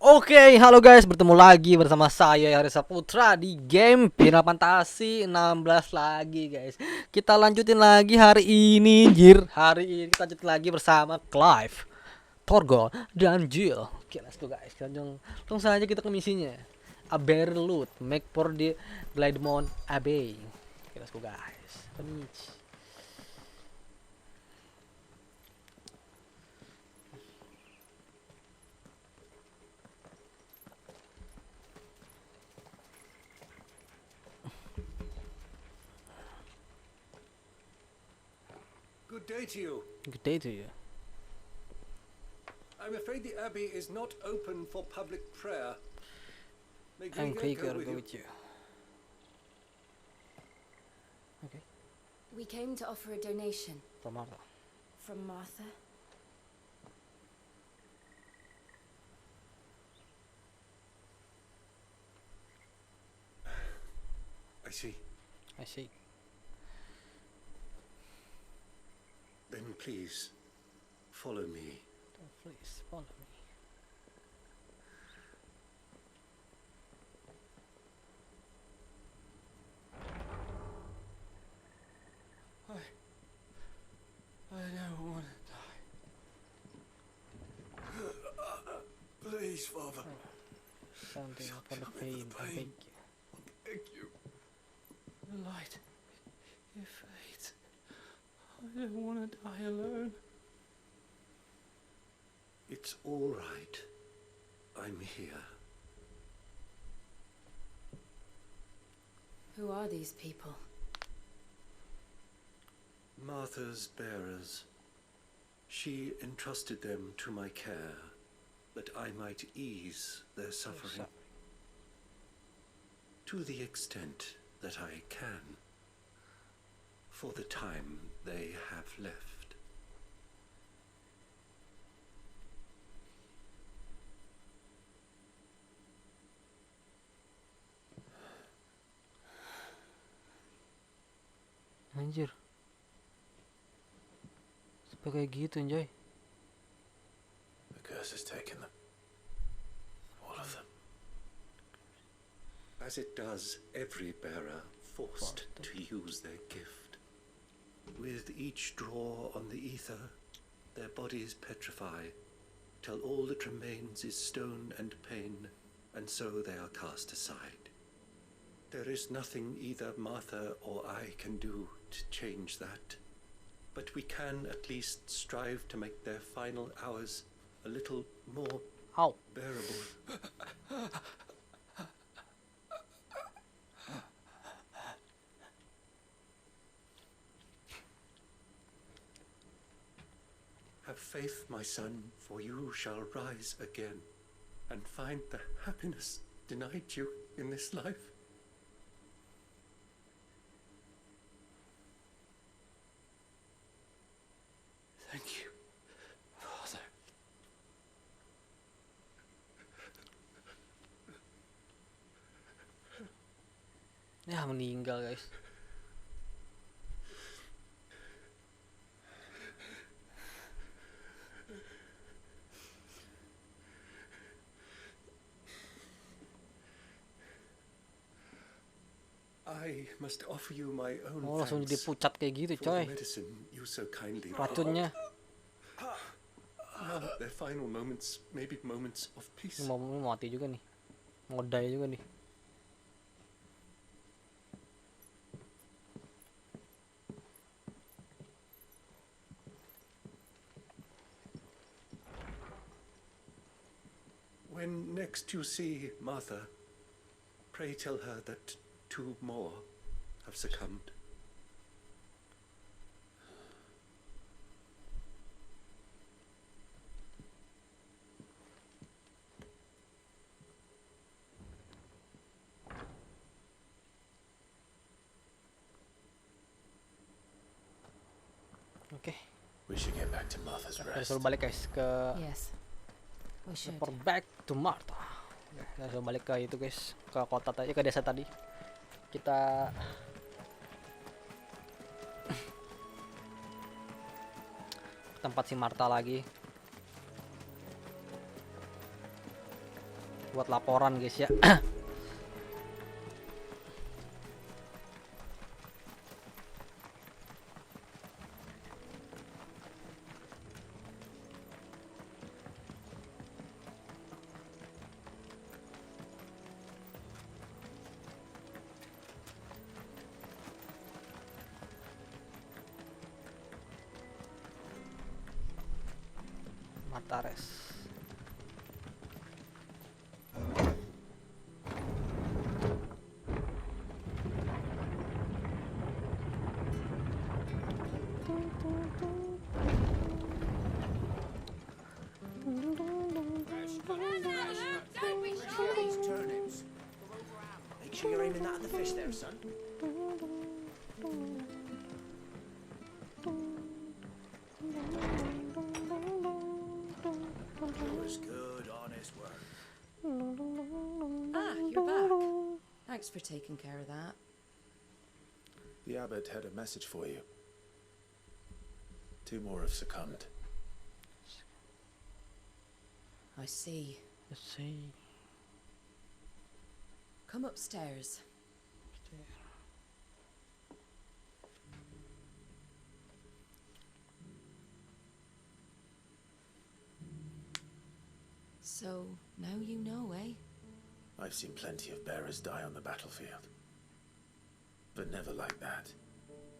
Oke, halo guys, bertemu lagi bersama saya Arisa Putra di game Final Fantasy 16 lagi guys. Kita lanjutin lagi hari ini, Hari ini kita lanjutin lagi bersama Clive, Torgol, dan Jill. Oke, let's go guys. Kita langsung saja kita ke misinya. A bear loot, make for the Glademon Abbey. Oke, let's go guys. Finish. Good day to you. Good day to you. I'm afraid the Abbey is not open for public prayer. May I'm Gregor Gregor, go go with with you. Okay, We came to offer a donation from Martha. from Martha. I see. I see. Then please, follow me. Oh, please follow me. I don't want to die. Please, Father. Something for the pain. I beg you. Thank you. The light, it fades. I don't want to die alone. It's all right. I'm here. Who are these people? Martha's bearers. She entrusted them to my care, that I might ease their suffering. To the extent that I can, for the time they have left. Anjir. Sampai kayak gitu, Anjay. The curse has taken them. All of them. As it does every bearer forced to use their gift. With each draw on the ether, their bodies petrify, till all that remains is stone and pain, and so they are cast aside. There is nothing either Martha or I can do to change that, but we can at least strive to make their final hours a little more Ow. bearable. Have faith, my son, for you shall rise again and find the happiness denied you in this life. Thank you, Father. Ya, meninggal, guys. I must offer you my own Oh, langsung jadi thanks pucat kayak gitu, for coy. the medicine you so kindly Racunnya. Now that their final moments may be moments of peace. Ini mau mati juga nih. Mau die juga nih. When next you see Martha, pray tell her that 2 more have succumbed. Oke. We should get back to Martha's Kita rest. suruh balik guys ke Yes, we should. for back to Martha. Kita suruh balik ke itu guys, ke kota tadi, ke desa tadi. Kita tempat si Martha lagi. buat laporan guys ya. Matares. Make sure you're aiming that at the fish there, son. That was good, honest work. Ah, you're back. Thanks for taking care of that. The abbot had a message for you. 2 more have succumbed. I see. Let's see. Come upstairs. So, now you know, eh? I've seen plenty of bearers die on the battlefield. But never like that.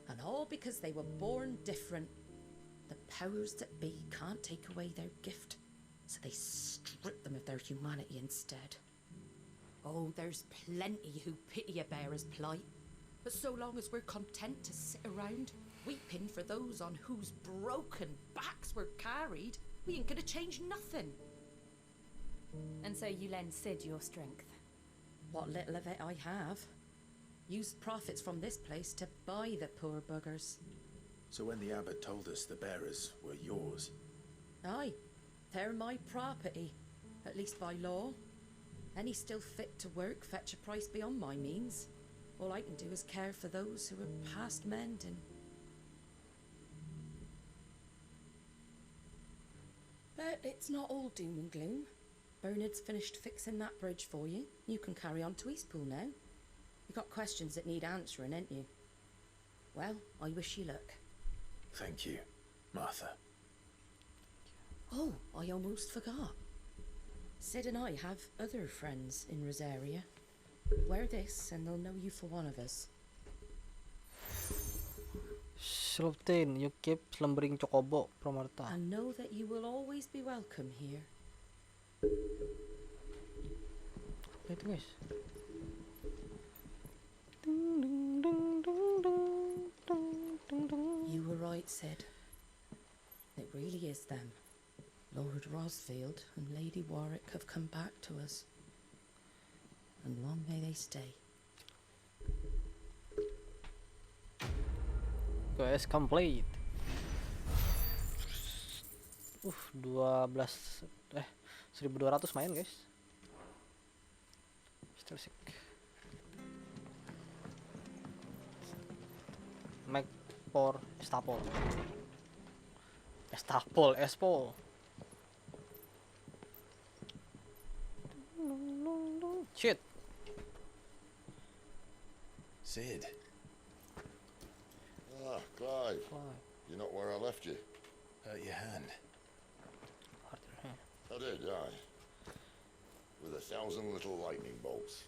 And all because they were born different. The powers that be can't take away their gift, so they strip them of their humanity instead. Oh, there's plenty who pity a bearer's plight. But so long as we're content to sit around, weeping for those on whose broken backs we're carried, we ain't gonna change nothing. And so you lend Sid your strength. What little of it I have. Used profits from this place to buy the poor buggers. So when the abbot told us the bearers were yours, Aye, they're my property, at least by law. Any still fit to work fetch a price beyond my means. All I can do is care for those who are past mending. But it's not all doom and gloom. Bernard's finished fixing that bridge for you. You can carry on to Eastpool now. You got questions that need answering, ain't you? Well, I wish you luck. thank you, Martha. Oh, I almost forgot. Sid and I have other friends in Rosaria. Wear this and they'll know you for one of us. Sultan, you keep slumbering Chocobo, Promarta. And know that you will always be welcome here. Apa itu guys? You were right, Sid. It really is them. Lord Rosfield and Lady Warwick have come back to us. And long may they stay. Guys, complete. 1200 main guys. Still sick. Make for Estapol. Espol. Shit. Sid, Ah, Clive. You're not where I left you. hurt your hand. I did, aye. With 1,000 little lightning bolts.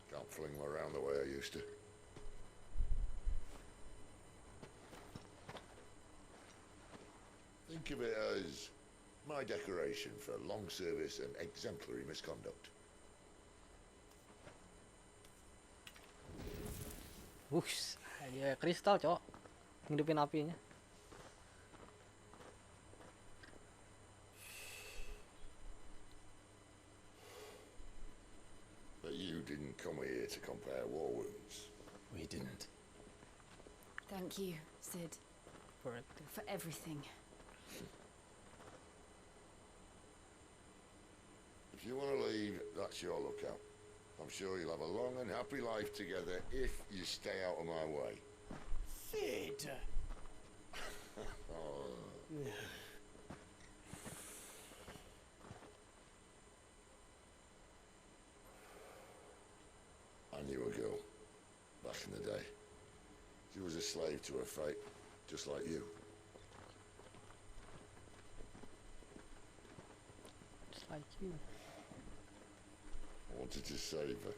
Can't fling them around the way I used to. Think of it as my decoration for long service and exemplary misconduct. Wush, aja kristal, cok. Ngidupin apinya. But you didn't come here to compare war wounds. We didn't. Thank you, Sid, For it. for everything. If you want to leave, that's your lookout. I'm sure you'll have a long and happy life together if you stay out of my way. Sid! Oh. was a slave to her fate, just like you. Just like you. I wanted to save her.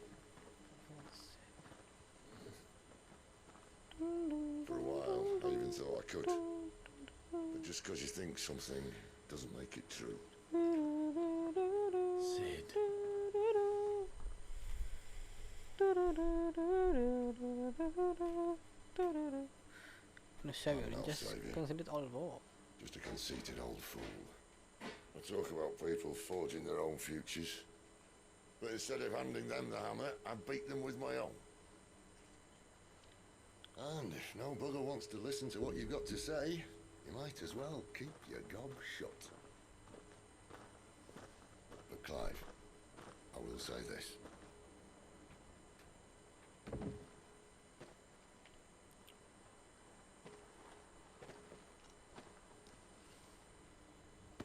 For a while, I even thought I could. But just because you think something doesn't make it true. Sid. Nu kör vi I'll just save you. konstigt allvar. Just a conceited old fool. I talk about people forging their own futures. But instead of handing them the hammer, I beat them with my own. And if no bugger wants to listen to what you've got to say, you might as well keep your gob shut. But Clive, I will say this.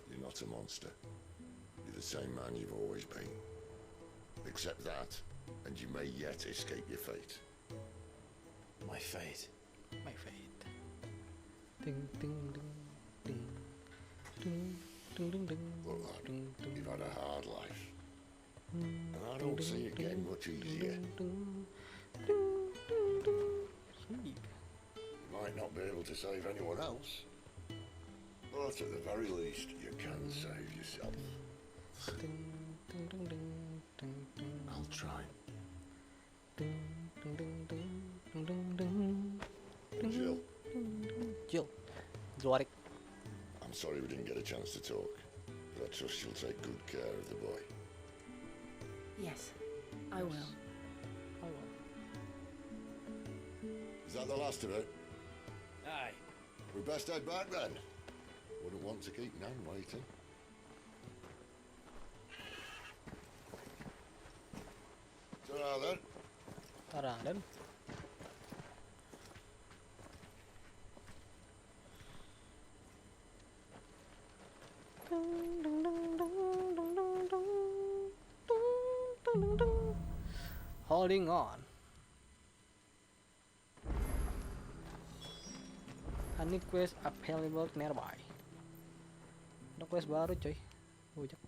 You're not a monster. You're the same man you've always been. Accept that, and you may yet escape your fate. My fate. My fate. Ding ding ding ding. Ding ding ding ding. Look, lad, Ding ding you've had a hard life. And I don't see it getting much easier. ding ding ding ding. Sweet. You might not be able to save anyone else, but at the very least, you can save yourself. Ding ding ding ding ding ding. I'll try. Ding ding ding ding ding ding ding. And Jill, Jill. Zorik. I'm sorry we didn't get a chance to talk, but I trust you'll take good care of the boy. Yes, I will. Oh well. Is that the last of it? Aye. We best head back then. Wouldn't want to keep Nan waiting. Ta-ra then. Tara dan. Holding on. Any quest available nearby. Ada quest baru coy. Banyak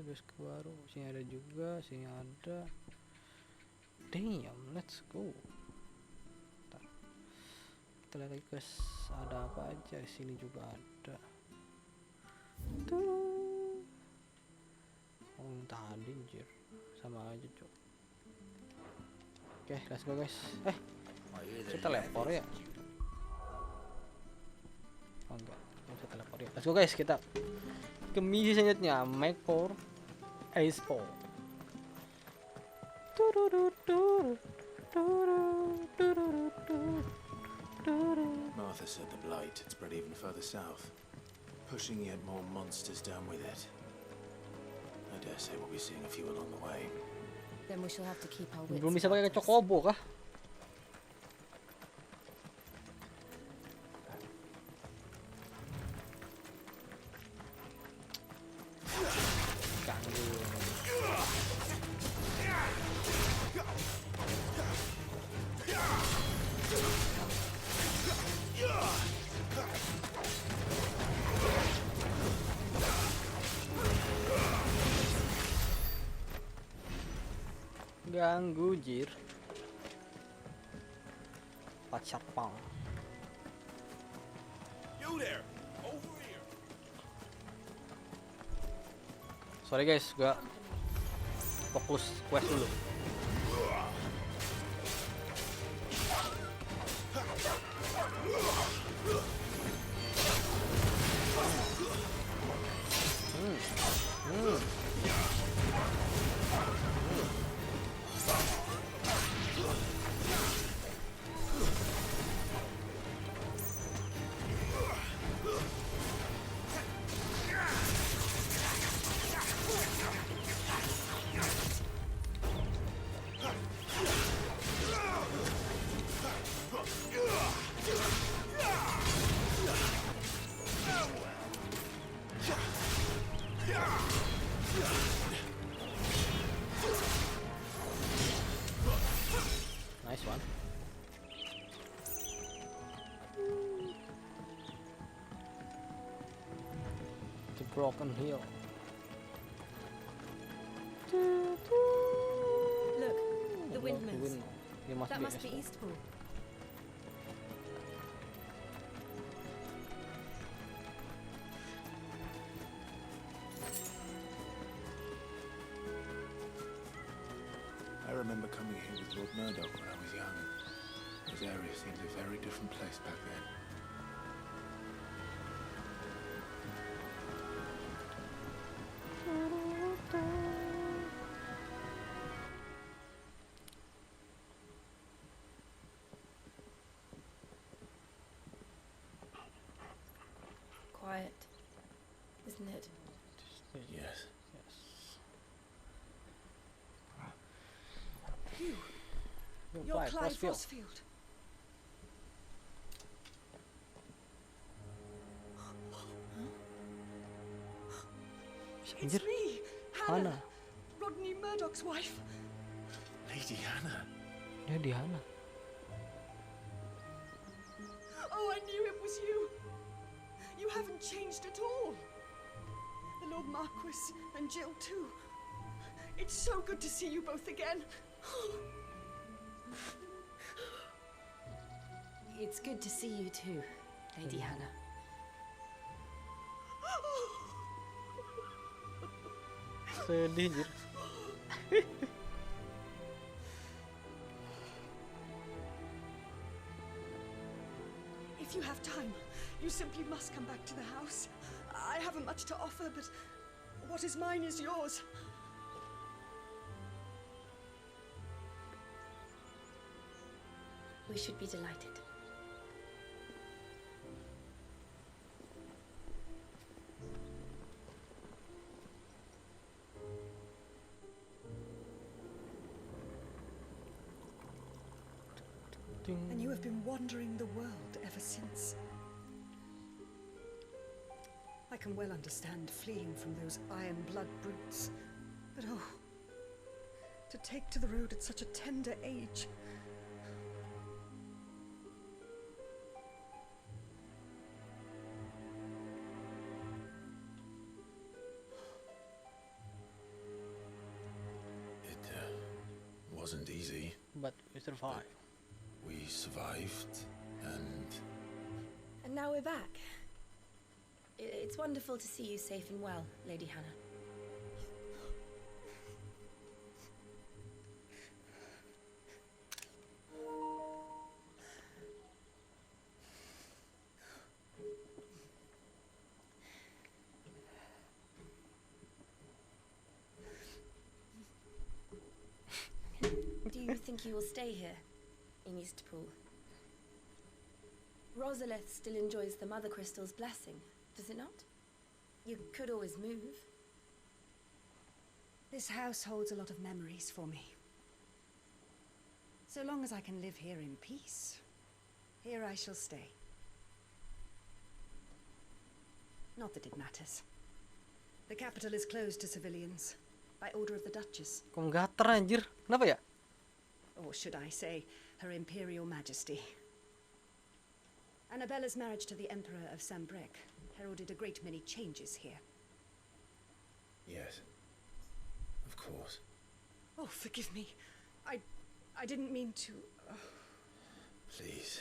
quest baru. Sini ada juga, sini ada. Damn, let's go. Bentar. Kita lihat lagi quest ada apa aja. Sini juga ada. Tuh. Oh, tadi anjir. Sama aja, cok. Oke, let's go guys. Kita teleport ya? Oh enggak, kita teleport ya. Let's go guys, kita ke misi selanjutnya. Make for Ace Paul. Martha said the blight had spread even further south, pushing yet more monsters down with it. I dare say we'll be seeing a few along the way. Then we shall have to keep our wits Belum bisa pakai about us. chocobo kah? Ganggu jir. Pacar pang. You there! Over here! Sorry guys, gua fokus quest dulu. Broken Hill. Look, the windmills. Windmill. You must That be must be Eastpool. I remember coming here with Lord Murdoch when I was young. This area seemed a very different place back then. Quiet, isn't it? Yes. You're Right, Clive Crossfield. Rosfield. It's Anjir, me, Hannah. Hannah. Rodney Murdoch's wife. Lady Hannah. Dia di Hannah. Oh, I knew it was you. You haven't changed at all. The Lord Marquis and Jill too. It's so good to see you both again. It's good to see you too, Lady Hannah. Sedih anjir. If you have time, you simply must come back to the house. I haven't much to offer, but what is mine is yours. We should be delighted. And you have been wandering the world ever since. I can well understand fleeing from those iron blood brutes, but oh, to take to the road at such a tender age. It wasn't easy. But we survived. We survived, and And now we're back. It's wonderful to see you safe and well, Lady Hannah. Do you think you will stay here, in Eastpool? Rosalith still enjoys the Mother Crystal's blessing, does it not? You could always move. This house holds a lot of memories for me. So long as I can live here in peace, here I shall stay. Not that it matters. The capital is closed to civilians, by order of the Duchess. Kok gater anjir? Kenapa ya? Or should I say, Her Imperial Majesty. Annabella's marriage to the Emperor of Sambrec heralded a great many changes here. yes, of course. Oh, forgive me. I didn't mean to... Please,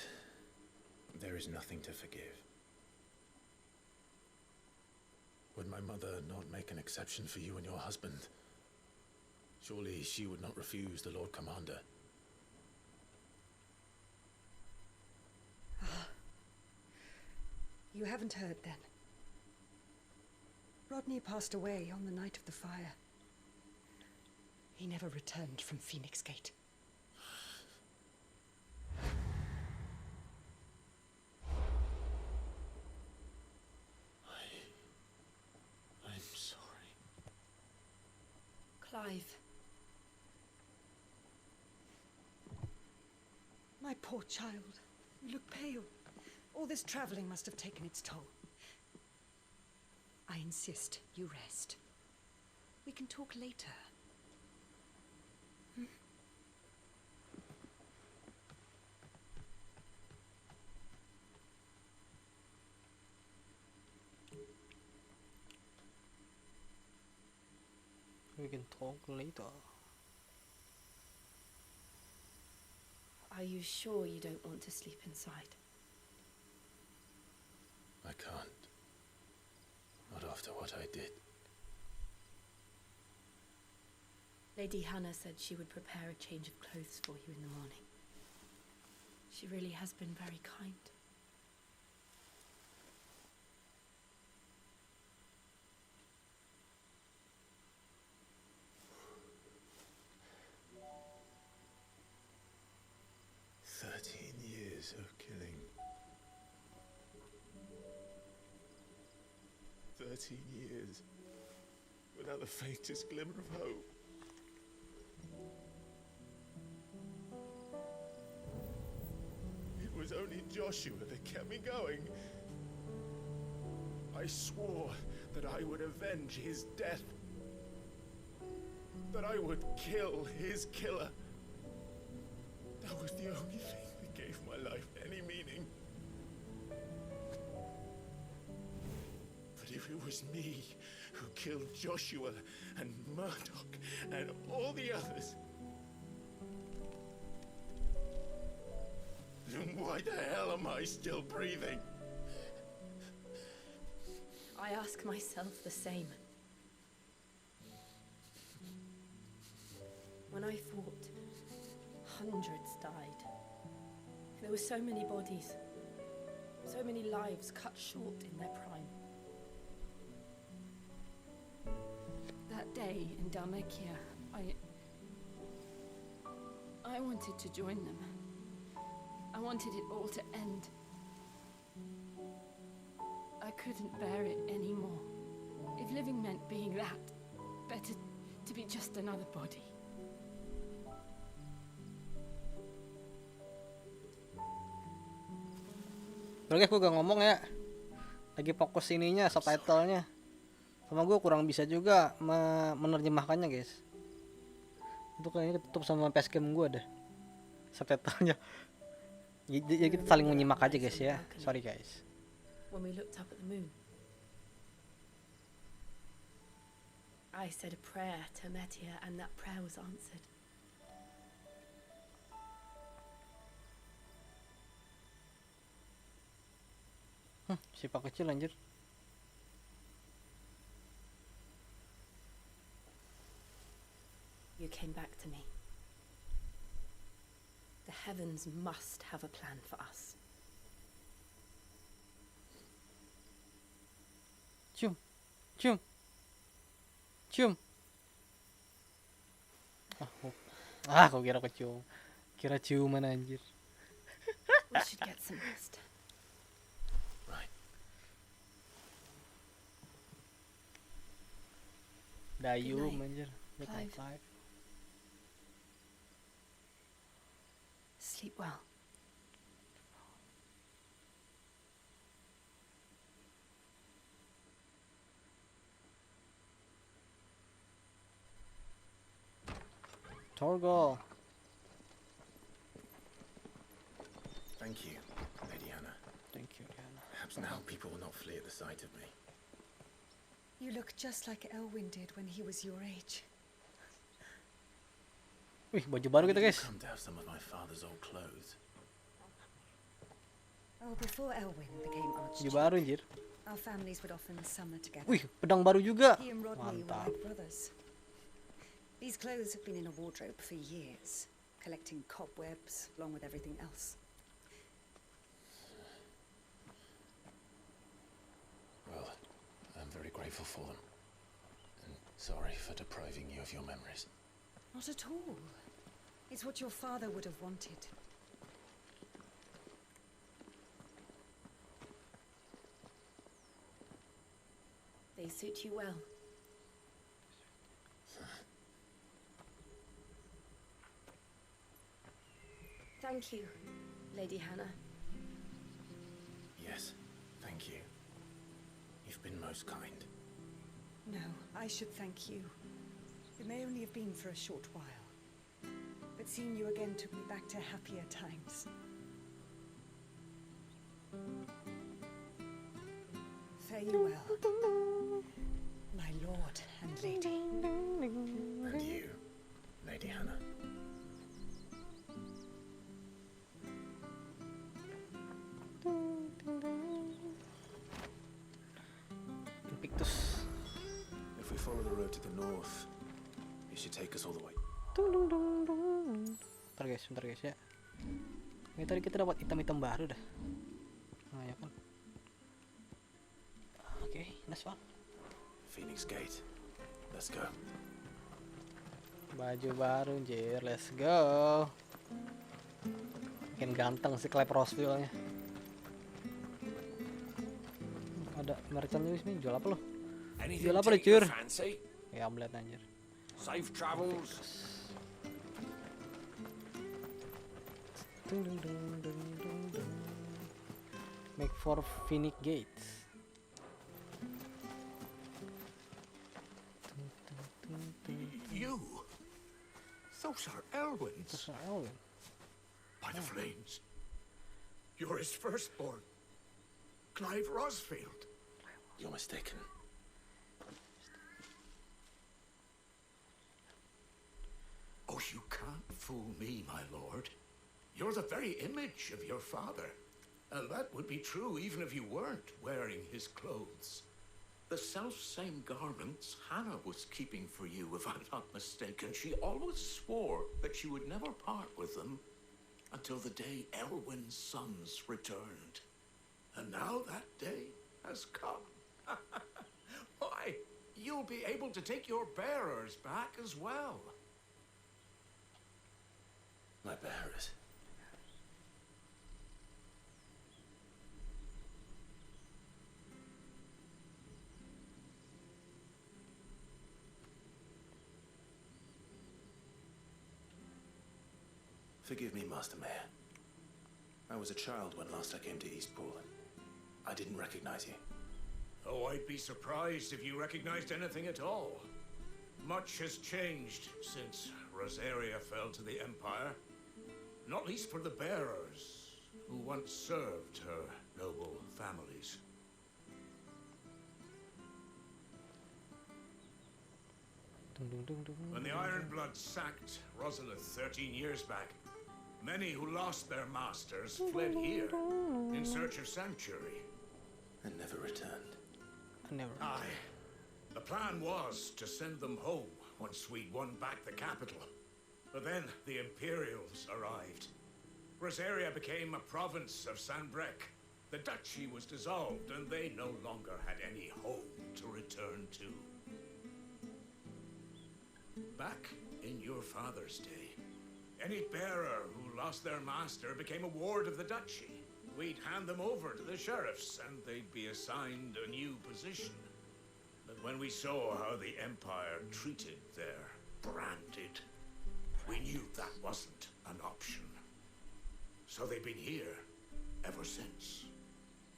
there is nothing to forgive. Would my mother not make an exception for you and your husband? Surely she would not refuse the Lord Commander. You haven't heard, then. Rodney passed away on the night of the fire. He never returned from Phoenix Gate. I'm sorry. Clive, My poor child. You look pale. All this traveling must have taken its toll. I insist you rest. We can talk later. You can talk later. Are you sure you don't want to sleep inside? I can't. Not after what I did. Lady Hannah said she would prepare a change of clothes for you in the morning. She really has been very kind. Years of killing. 13 years without the faintest glimmer of hope. It was only Joshua that kept me going. I swore that I would avenge his death. That I would kill his killer. That was the only thing that gave my life any meaning. But if it was me who killed Joshua and Murdoch and all the others, then why the hell am I still breathing? I ask myself the same. When I fought, hundreds died. There were so many bodies, so many lives cut short in their prime. That day in Dalmatia, I wanted to join them. I wanted it all to end. I couldn't bear it anymore. If living meant being that, better to be just another body. Oke, gue gak ngomong ya. Lagi fokus ininya, subtitlenya. Sama gue kurang bisa juga menerjemahkannya, guys. Itu kayaknya ketutup sama facecam gue deh. Subtitlenya. Jadi kita saling menyimak aja, guys ya. Sorry, guys. When we looked up at the moon, I said a prayer to Metia, and that prayer was answered. Sifat kecil anjir. You came back to me. The heavens must have a plan for us. Cium. Cium. Cium. Kok kira kecium. Kira ciuman anjir. We should get some rest. Dayu Good night, anjir. Clive. Sleep well. Torgal. Thank you, Lady Hannah. Thank you, Diana. Perhaps now people will not flee at the sight of me. You look just like Elwyn did when he was your age. Wih, baju baru kita, guys. Come to have some of my father's old clothes. Oh, before Elwyn became Baju Archduke, baru anjir. our families would often summer together. Wih, pedang baru juga. He and Rodney were Mantap. like brothers. These clothes have been in a wardrobe for years, collecting cobwebs along with everything else. Well, I'm very grateful for them. And sorry for depriving you of your memories. Not at all. It's what your father would have wanted. They suit you well. Thank you, Lady Hannah. Yes, thank you. You've been most kind. No, I should thank you. It may only have been for a short while, but seeing you again took me back to happier times. Fare you well. My lord and lady. And you, Lady Hannah. Invictus. If we follow the road to the north, it should take us all the way. Bentar guys ya. Ini tadi kita dapat item-item baru dah. Nah, ya kan. Oke, nice one. Phoenix Gate. Let's go. Baju baru anjir, let's go. Makin ganteng si Clive Roseville-nya. Ada merchant di sini, jual apa lo? Jual apa deh, cur? Ya, amulet anjir. Safe travels. Make for Phoenix Gate. You? Those are Elwyn's. By the flames. You're his firstborn. Clive Rosfield. You're mistaken. Oh, you can't fool me, my lord. You're the very image of your father. And that would be true even if you weren't wearing his clothes. The self-same garments Hannah was keeping for you, if I'm not mistaken. She always swore that she would never part with them until the day Elwyn's sons returned. And now that day has come. Why, you'll be able to take your bearers back as well. My bearers. Forgive me, Master Mayor. I was a child when last I came to Eastpool. I didn't recognize you. Oh, I'd be surprised if you recognized anything at all. Much has changed since Rosaria fell to the Empire. Not least for the bearers, who once served her noble families. When the Ironbloods sacked Rosalith 13 years back, many who lost their masters fled here in search of sanctuary. And never returned. Aye. The plan was to send them home once we'd won back the capital. But then the Imperials arrived. Rosaria became a province of Sanbrec. The duchy was dissolved, and they no longer had any home to return to. Back in your father's day, any bearer who lost their master became a ward of the duchy. We'd hand them over to the sheriffs, and they'd be assigned a new position. But when we saw how the Empire treated their branded, we knew that wasn't an option. So they've been here ever since.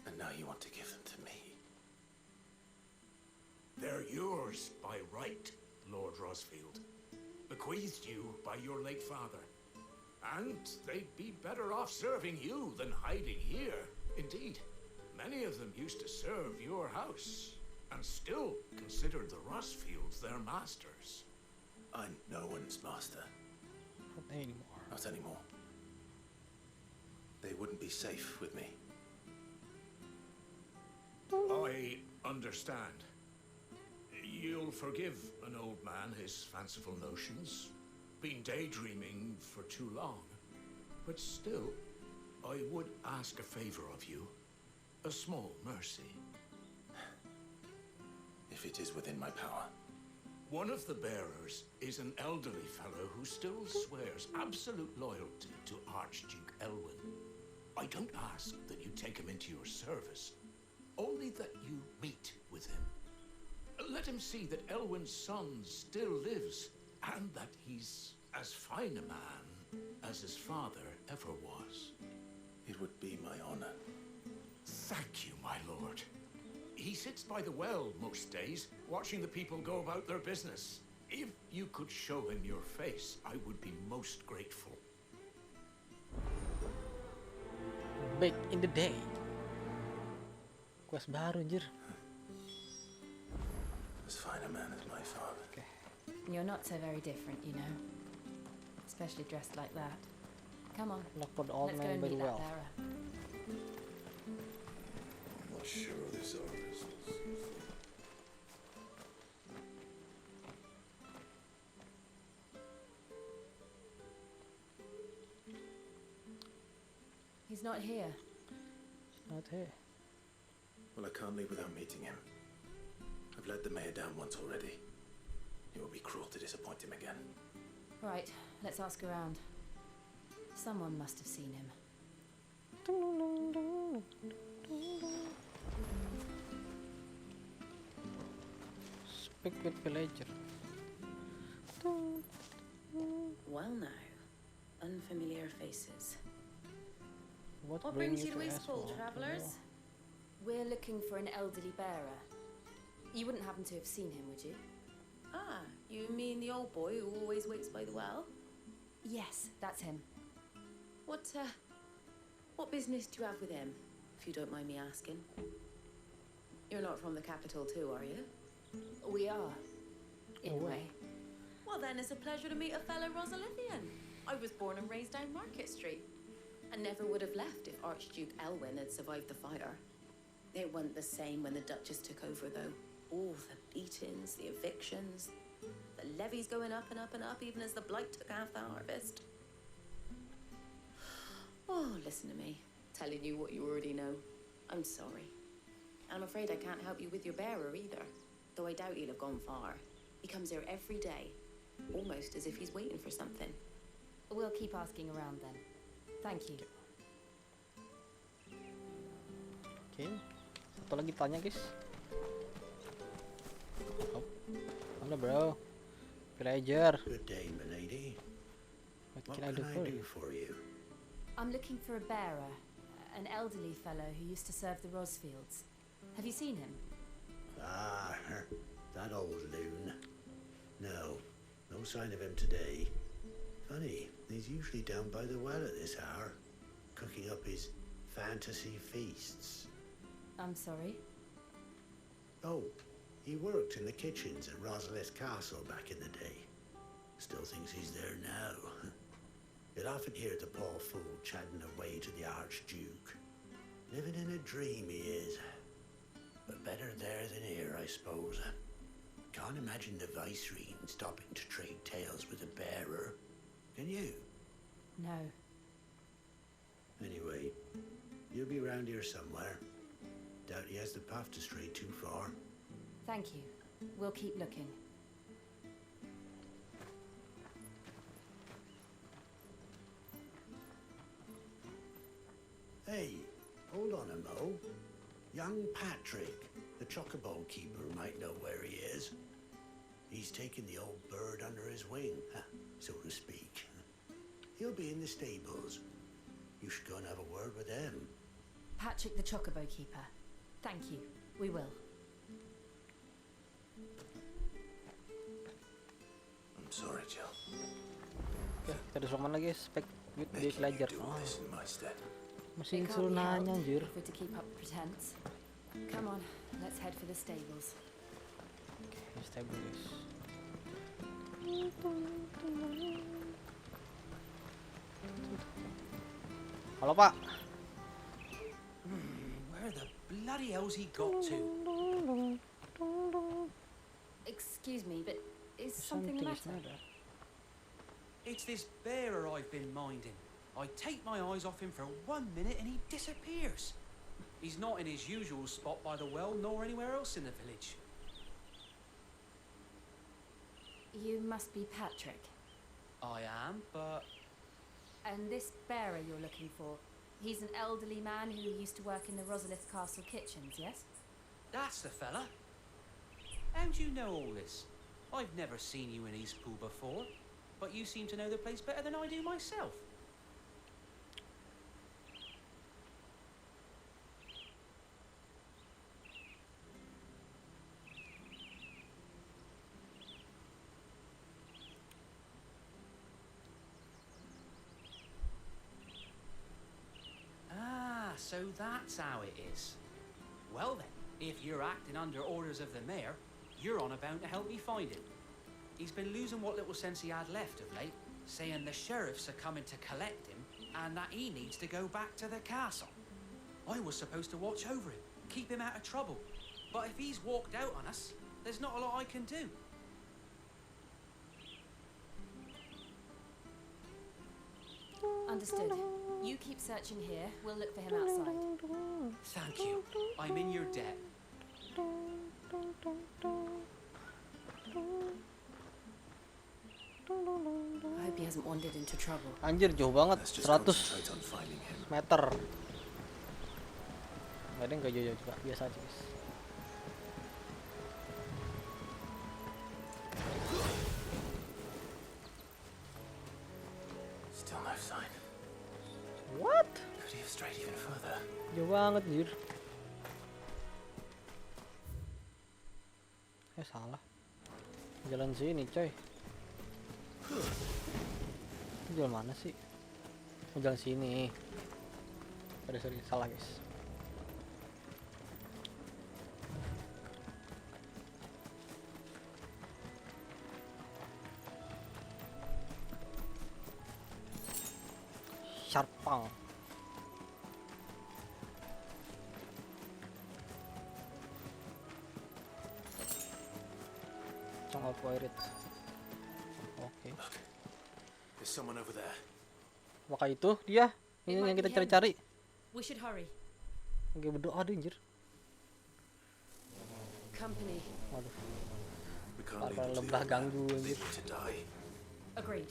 And now you want to give them to me. They're yours by right, Lord Rosfield. Bequeathed you by your late father. And they'd be better off serving you than hiding here. Indeed, many of them used to serve your house, and still considered the Rosfields their masters. I'm no one's master. Not anymore. Not anymore. They wouldn't be safe with me. I understand. You'll forgive an old man his fanciful notions. Been daydreaming for too long. But still, I would ask a favor of you. A small mercy. If it is within my power. One of the bearers is an elderly fellow who still swears absolute loyalty to Archduke Elwyn. I don't ask that you take him into your service, only that you meet with him. Let him see that Elwyn's son still lives, and that he's as fine a man as his father ever was. It would be my honor. Thank you, my lord. He sits by the well most days, watching the people go about their business. If you could show him your face, I would be most grateful. Back in the day. Quest baru anjir. as fine a man as my father. You're not so very different, you know. Especially dressed like that. Come on, Look for the old let's go man and very meet that well. bearer. I'm not sure this artist. He's not here. Not here. Well, I can't leave without meeting him. I've let the mayor down once already. It would be cruel to disappoint him again. Right, let's ask around. Someone must have seen him. Speak with villager. Well now, unfamiliar faces. What What bring brings you to Asphalt? Eastpool, travellers? We're looking for an elderly bearer. You wouldn't happen to have seen him, would you? Ah, you mean the old boy who always waits by the well? Yes, that's him. What business do you have with him, if you don't mind me asking? You're not from the capital too, are you? We are, in a Oh, way. Well then, it's a pleasure to meet a fellow Rosalithian. I was born and raised down Market Street. And never would have left if Archduke Elwyn had survived the fire. It wasn't the same when the Duchess took over, though. All the beatings, the evictions, the levies going up and up and up, even as the blight took half the harvest. Oh, listen to me, telling you what you already know. I'm sorry. I'm afraid I can't help you with your bearer either, though I doubt he'll have gone far. He comes here every day, almost as if he's waiting for something. We'll keep asking around then. Thank you. Oke. Satu lagi tanya, guys. Oh. Mana, bro? Villager. Good day, milady. What What can I do can for I you? do for you? I'm looking for a bearer, an elderly fellow who used to serve the Rosfields. Have you seen him? Ah, that old loon. No sign of him today. Funny, he's usually down by the well at this hour, cooking up his fantasy feasts. I'm sorry. Oh, he worked in the kitchens at Rosalith Castle back in the day. Still thinks he's there now. You'll often hear the poor fool chatting away to the Archduke. Living in a dream he is. But better there than here, I suppose. Can't imagine the Viceroy stopping to trade tales with a bearer. Can you? No. Anyway, you'll be round here somewhere. Doubt he has the path to stray too far. Thank you. We'll keep looking. Hey, hold on a mo. Young Patrick, the chocobo keeper, might know where he is. He's taken the old bird under his wing, so to speak. He'll be in the stables. You should go and have a word with him. Patrick the Chocobo Keeper. Thank you. We will. I'm sorry, Jill. Oke, kita disuruh mana, guys? Speak with the Making you villager. do all this in my stead. Masih It can't disuruh be nanya, helped anjir. if we're to keep up the pretense. Come on, let's head for the stables. Oke, stable, guys. Halo, Pak. Where the bloody hell's he got to? Excuse me, but is something the is matter? matter. It's this bearer I've been minding. I take my eyes off him for 1 minute and he disappears. He's not in his usual spot by the well, nor anywhere else in the village. You must be Patrick. I am, but And this bearer you're looking for, he's an elderly man who used to work in the Rosalith Castle kitchens, yes? that's the fella. How do you know all this? I've never seen you in Eastpool before, but you seem to know the place better than I do myself. Ah, so that's how it is. Well then, if you're acting under orders of the mayor, You're on about to help me find him. He's been losing what little sense he had left of late, saying the sheriffs are coming to collect him and that he needs to go back to the castle. I was supposed to watch over him, keep him out of trouble. But if he's walked out on us, there's not a lot I can do. Understood. You keep searching here. We'll look for him outside. Thank you. I'm in your debt. I hope he hasn't wandered into trouble. Anjir jauh banget, Let's just 100 concentrate on finding him. meter. Gak ada yang gak jauh-jauh juga, biasa aja guys. Still no sign. What? Could he have strayed even further? Jauh banget anjir. Salah. Jalan sini coy. Jalan mana sih? Jalan sini. Sorry, salah guys. Sharpang. Can't avoid it. Oke. There's someone over there. Maka itu dia. Ini yang kita cari-cari. We should hurry. Oke, berdoa deh anjir. Company. Waduh. We can't Para leave him to the lebah old ganggu man. anjir. Leave him to die. Agreed.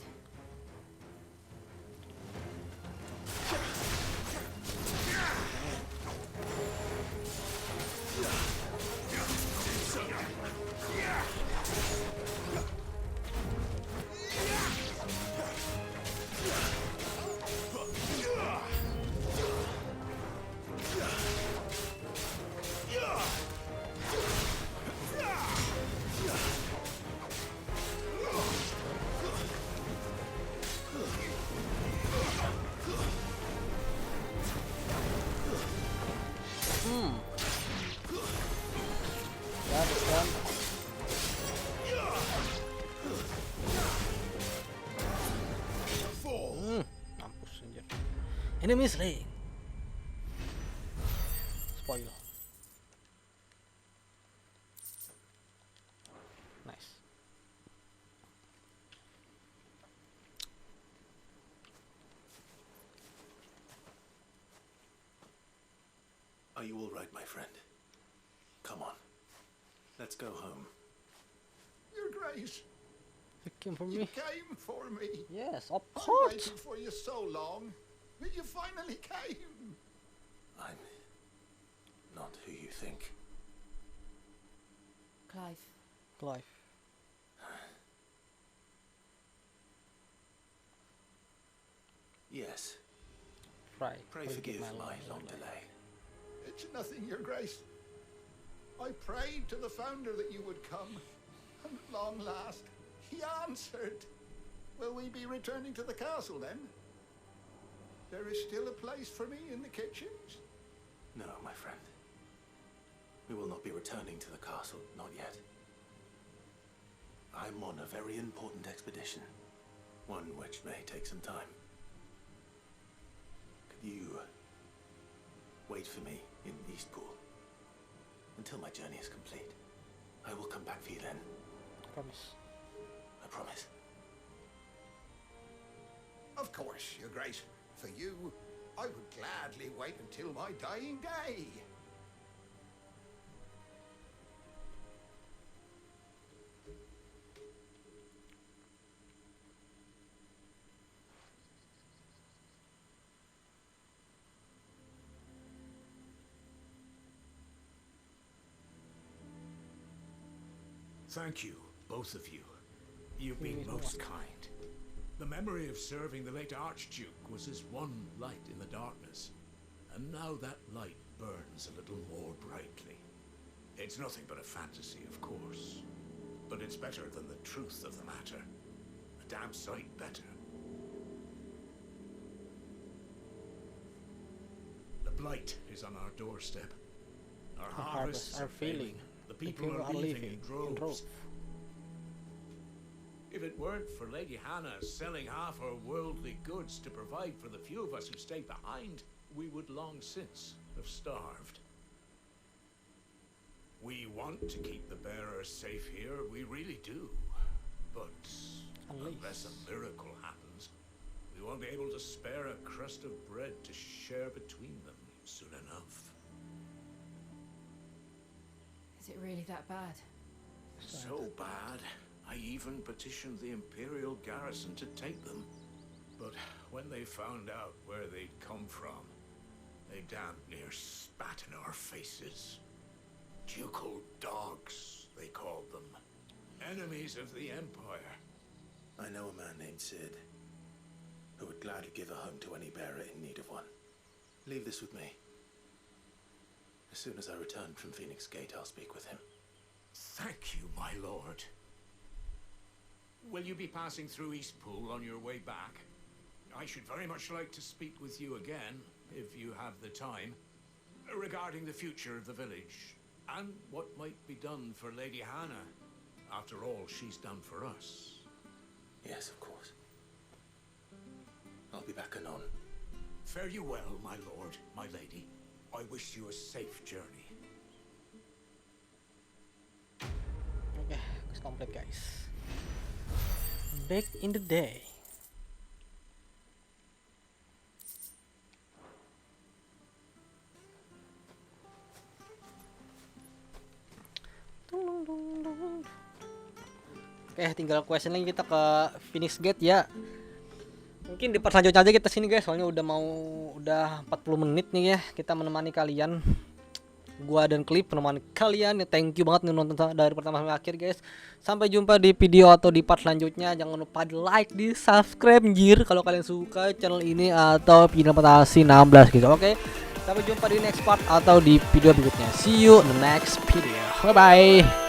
Ya, depan. Mampus anjir. Enemy slain. Spoil. Nice. Are you all right, my friend? Come on. Let's go home. Your Grace, You came for you me? came for me. Yes, of I course. waited for you so long, but you finally came. I'm not who you think. Clive. Clive. Yes. Pray. Pray forgive my long delay. It's nothing, Your Grace. I prayed to the Founder that you would come, and at long last, he answered. Will we be returning to the castle then? There is still a place for me in the kitchens. No, my friend. We will not be returning to the castle, not yet. I'm on a very important expedition, one which may take some time. Could you wait for me in Eastpool until my journey is complete? I will come back for you then. Promise. I promise. Of course, Your Grace. For you, I would gladly wait until my dying day. Thank you, both of you. You've been most kind. The memory of serving the late Archduke was as one light in the darkness, and now that light burns a little more brightly. It's nothing but a fantasy, of course, but it's better than the truth of the matter. A damn sight better. The blight is on our doorstep. Our harvests are failing. The people are leaving in droves. If it weren't for Lady Hannah selling half her worldly goods to provide for the few of us who stayed behind, we would long since have starved. We want to keep the bearers safe here, we really do. But unless a miracle happens, we won't be able to spare a crust of bread to share between them soon enough. Is it really that bad? So bad, I even petitioned the Imperial garrison to take them. But when they found out where they'd come from, they damn near spat in our faces. Ducal dogs, they called them. Enemies of the Empire. I know a man named Sid who would gladly give a home to any bearer in need of one. Leave this with me. As soon as I return from Phoenix Gate, I'll speak with him. Thank you, my lord. Will you be passing through Eastpool on your way back? I should very much like to speak with you again, if you have the time, regarding the future of the village, and what might be done for Lady Hannah, after all she's done for us. Yes, of course. I'll be back anon. Fare you well, my lord, my lady. I wish you a safe journey. Oke, komplit guys. Back in the day. Oke, tinggal question lagi kita ke Phoenix Gate ya. Mungkin di part selanjutnya aja kita sini guys, soalnya udah 40 menit nih ya kita menemani kalian. Gua dan Clip menemani kalian. Thank you banget nih nonton dari pertama sampai akhir guys. Sampai jumpa di video atau di part selanjutnya. Jangan lupa di like, di subscribe anjir kalau kalian suka channel ini atau Terimakasih 16 gitu. Oke. Sampai jumpa di next part atau di video berikutnya. See you in the next video. Bye bye.